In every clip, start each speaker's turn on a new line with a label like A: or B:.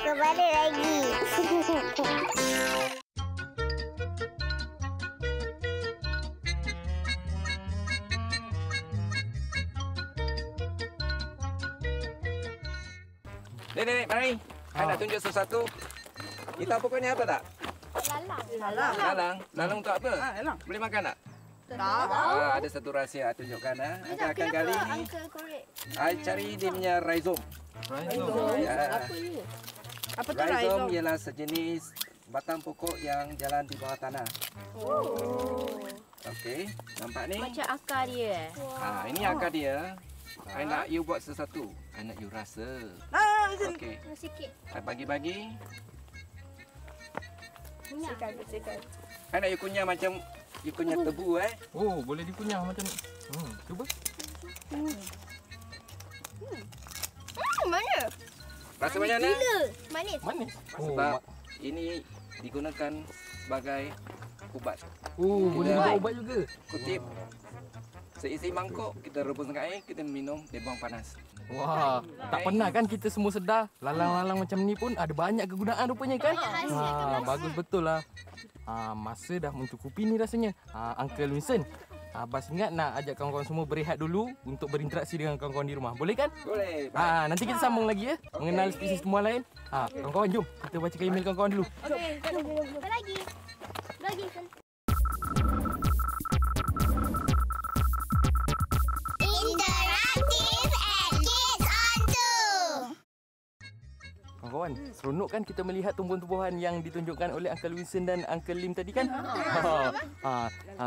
A: Kembali lagi.
B: Nenek, mari. Saya nak tunjuk sesuatu. Kita pokoknya apa tak? Lalang. Lalang untuk apa? Boleh makan tak?
C: Tak.
B: Ada satu rahsia tunjukkan. Akan kali ini. Saya cari dia punya rhizome. Ya.
C: Apa tu
B: Rhizome ialah sejenis batang pokok yang jalan di bawah tanah. Okey, nampak ni?
D: Macam akar dia.
B: Ini akar dia. Saya nak you buat sesuatu. Saya nak you rasa. Okey.
D: Sikit.
B: Saya bagi-bagi.
C: Sikat.
B: Saya nak you kunyah macam you kunyah tebu
E: Oh, boleh dikunyah macam ni. Cuba.
D: Mana?
B: Rasa macam mana?
D: Manis.
E: Manis.
B: Sebab ini digunakan sebagai ubat.
E: Boleh buat ubat juga.
B: Kutip seisi mangkuk, kita rebus dengan air, kita minum, dia buang panas.
E: Wah, tak pernah kan kita semua sedar lalang-lalang macam ni pun ada banyak kegunaan rupanya kan? Bagus betul lah. Masa dah mencukupi ni rasanya. Uncle Winston, Abas ingat nak ajak kawan-kawan semua berehat dulu untuk berinteraksi dengan kawan-kawan di rumah. Boleh kan?
B: Boleh.
E: Nanti kita sambung lagi ya, mengenal spesies tumbuhan lain. Kawan-kawan jom kita bacakan email kawan-kawan dulu.
A: Apa lagi? Interaktif at Kids on 2.
E: Kawan-kawan, seronok kan kita melihat tumbuhan-tumbuhan yang ditunjukkan oleh Uncle Winston dan Uncle Lim tadi kan?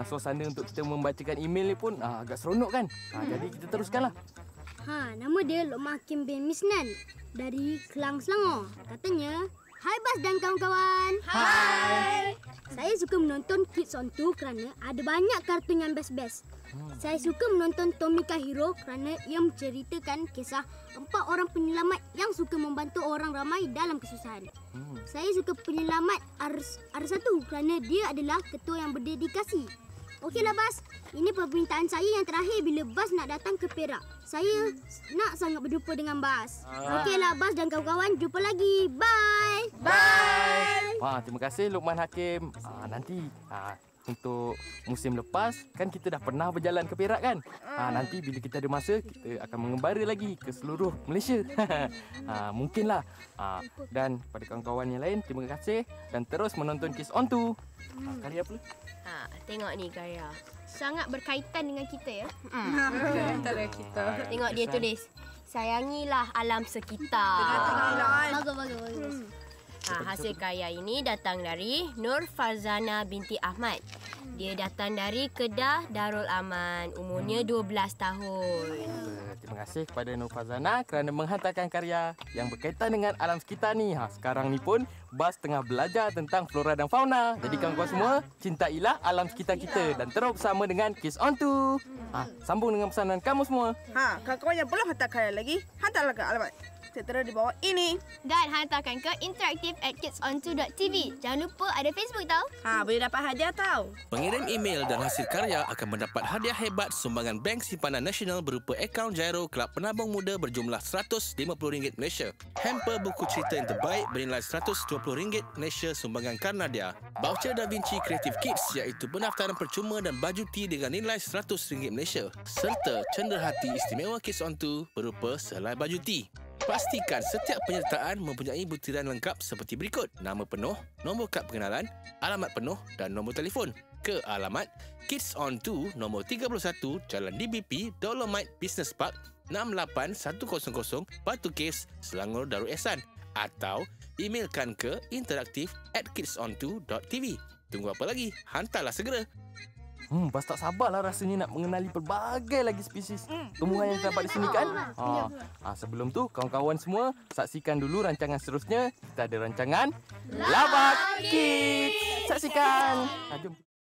E: Suasana untuk kita membacakan email ni pun agak seronok kan? Jadi kita teruskanlah.
F: Nama dia Lokman Hakim bin Misnan dari Kelang Selangor. Katanya, "Hai Bas dan kawan-kawan."
D: Hai.
F: Saya suka menonton Kids on 2 kerana ada banyak kartun yang best-best. Saya suka menonton Tomika Hero kerana ia menceritakan kisah 4 orang penyelamat yang suka membantu orang ramai dalam kesusahan. Saya suka penyelamat R1 kerana dia adalah ketua yang berdedikasi. Okeylah Bas, ini permintaan saya yang terakhir bila Bas nak datang ke Perak. Saya nak sangat berjumpa dengan Bas. Okeylah Bas dan kawan-kawan, jumpa lagi. Bye.
E: Bye. Terima kasih Lokman Hakim. Nanti untuk musim lepas kan kita dah pernah berjalan ke Perak kan? Nanti bila kita ada masa kita akan mengembara lagi ke seluruh Malaysia. Mungkinlah. Dan pada kawan-kawan yang lain terima kasih dan terus menonton Kids on 2. Kali apa?
D: Tengok ni Karya. Sangat berkaitan dengan kita ya.
C: Antara kita.
D: Tengok dia tulis. Sayangilah alam sekitar.
F: Bagus.
D: Hasil karya ini datang dari Nur Farzana binti Ahmad. Dia datang dari Kedah Darul Aman. Umurnya 12 tahun.
E: Terima kasih kepada Nur Farzana kerana menghantarkan karya yang berkaitan dengan alam sekitar ni. Sekarang ni pun Bas tengah belajar tentang flora dan fauna. Jadi kawan-kawan semua, cintailah alam sekitar kita dan terus bersama dengan Kids on 2. Sambung dengan pesanan kamu semua.
C: Kawan-kawan yang belum hantar karya lagi, hantarlah ke alamat tertera di bawah ini.
A: Dan hantarkan ke interaktif@kidson2.tv. Jangan lupa ada Facebook tau.
C: Boleh dapat hadiah tau.
G: Pengirim email dan hasil karya akan mendapat hadiah hebat sumbangan Bank Simpanan Nasional berupa akaun Giro Kelab Penabung Muda berjumlah RM150 Malaysia. Hamper buku cerita yang terbaik bernilai RM120 Malaysia sumbangan Karnadia. Voucher Da Vinci Creative Kids iaitu pendaftaran percuma dan baju tea dengan nilai RM100 Malaysia. Serta cenderahati istimewa Kids on 2 berupa sehelai baju tea. Pastikan setiap penyertaan mempunyai butiran lengkap seperti berikut. Nama penuh, nombor kad pengenalan, alamat penuh dan nombor telefon. Ke alamat Kids on 2 nombor 31 Jalan DBP Dolomite Business Park 68100 Batu Kes, Selangor Darul Ehsan. Atau emailkan ke interaktif@kidson2.tv. Tunggu apa lagi? Hantarlah segera.
E: Bas tak sabarlah rasanya nak mengenali pelbagai lagi spesies tumbuhan yang terdapat di sini kan? Sebelum tu, kawan-kawan semua saksikan dulu rancangan seterusnya. Kita ada rancangan Labak Kids. Saksikan. Jom.